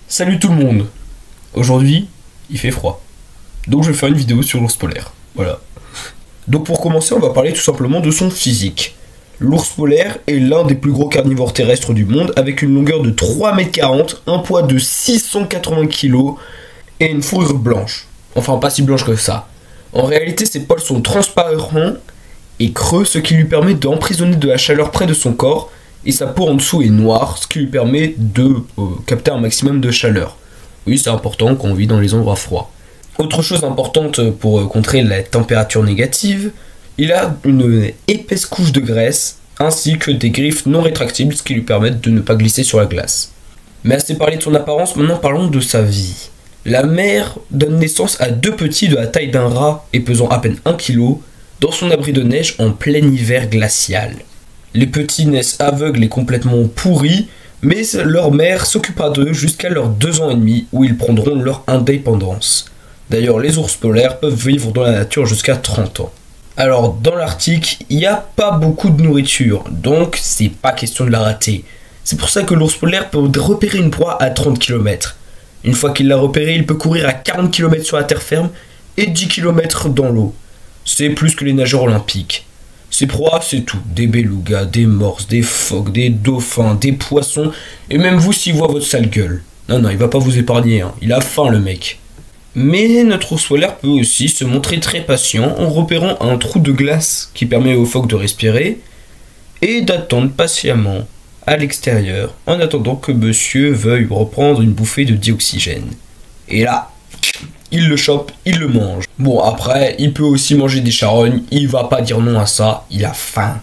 Salut tout le monde. Aujourd'hui, il fait froid. Donc je vais faire une vidéo sur l'ours polaire. Voilà. Donc pour commencer, on va parler tout simplement de son physique. L'ours polaire est l'un des plus gros carnivores terrestres du monde avec une longueur de 3,40 m, un poids de 680 kg et une fourrure blanche. Enfin, pas si blanche que ça. En réalité, ses poils sont transparents et creux, ce qui lui permet d'emprisonner de la chaleur près de son corps, et sa peau en dessous est noire, ce qui lui permet de capter un maximum de chaleur. Oui, c'est important quand on vit dans les endroits froids. Autre chose importante pour contrer la température négative, il a une épaisse couche de graisse, ainsi que des griffes non rétractibles, ce qui lui permettent de ne pas glisser sur la glace. Mais assez parlé de son apparence, maintenant parlons de sa vie. La mère donne naissance à deux petits de la taille d'un rat et pesant à peine 1 kg, dans son abri de neige en plein hiver glacial. Les petits naissent aveugles et complètement pourris, mais leur mère s'occupera d'eux jusqu'à leurs 2 ans et demi, où ils prendront leur indépendance. D'ailleurs, les ours polaires peuvent vivre dans la nature jusqu'à 30 ans. Alors, dans l'Arctique, il n'y a pas beaucoup de nourriture, donc c'est pas question de la rater. C'est pour ça que l'ours polaire peut repérer une proie à 30 km. Une fois qu'il l'a repérée, il peut courir à 40 km sur la terre ferme et 10 km dans l'eau. C'est plus que les nageurs olympiques. Ses proies, c'est tout. Des belugas, des morses, des phoques, des dauphins, des poissons, et même vous s'il voit votre sale gueule. Non, il va pas vous épargner, hein. Il a faim le mec. Mais notre ours polaire peut aussi se montrer très patient en repérant un trou de glace qui permet aux phoques de respirer et d'attendre patiemment à l'extérieur en attendant que monsieur veuille reprendre une bouffée de dioxygène. Et là, il le chope, il le mange. Bon, après, il peut aussi manger des charognes, il va pas dire non à ça, il a faim.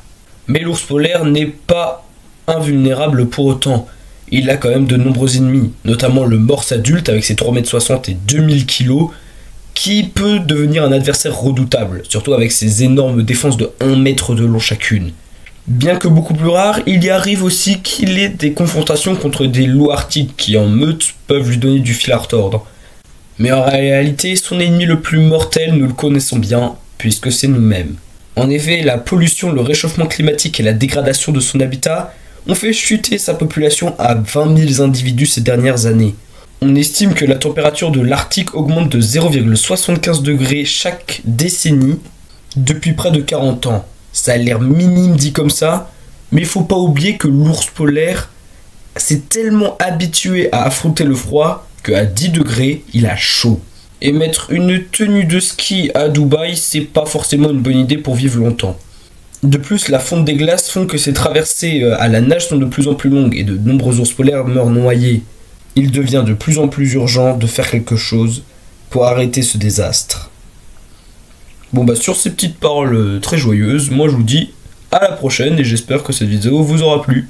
Mais l'ours polaire n'est pas invulnérable pour autant. Il a quand même de nombreux ennemis, notamment le morse adulte avec ses 3,60 m et 2000 kg, qui peut devenir un adversaire redoutable, surtout avec ses énormes défenses de 1 mètre de long chacune. Bien que beaucoup plus rare, il y arrive aussi qu'il ait des confrontations contre des loups arctiques qui en meute peuvent lui donner du fil à retordre. Mais en réalité, son ennemi le plus mortel, nous le connaissons bien, puisque c'est nous-mêmes. En effet, la pollution, le réchauffement climatique et la dégradation de son habitat ont fait chuter sa population à 20 000 individus ces dernières années. On estime que la température de l'Arctique augmente de 0,75 degrés chaque décennie depuis près de 40 ans. Ça a l'air minime dit comme ça, mais il faut pas oublier que l'ours polaire s'est tellement habitué à affronter le froid qu'à 10 degrés, il a chaud. Et mettre une tenue de ski à Dubaï, c'est pas forcément une bonne idée pour vivre longtemps. De plus, la fonte des glaces font que ces traversées à la nage sont de plus en plus longues et de nombreux ours polaires meurent noyés. Il devient de plus en plus urgent de faire quelque chose pour arrêter ce désastre. Bon bah sur ces petites paroles très joyeuses, moi je vous dis à la prochaine et j'espère que cette vidéo vous aura plu.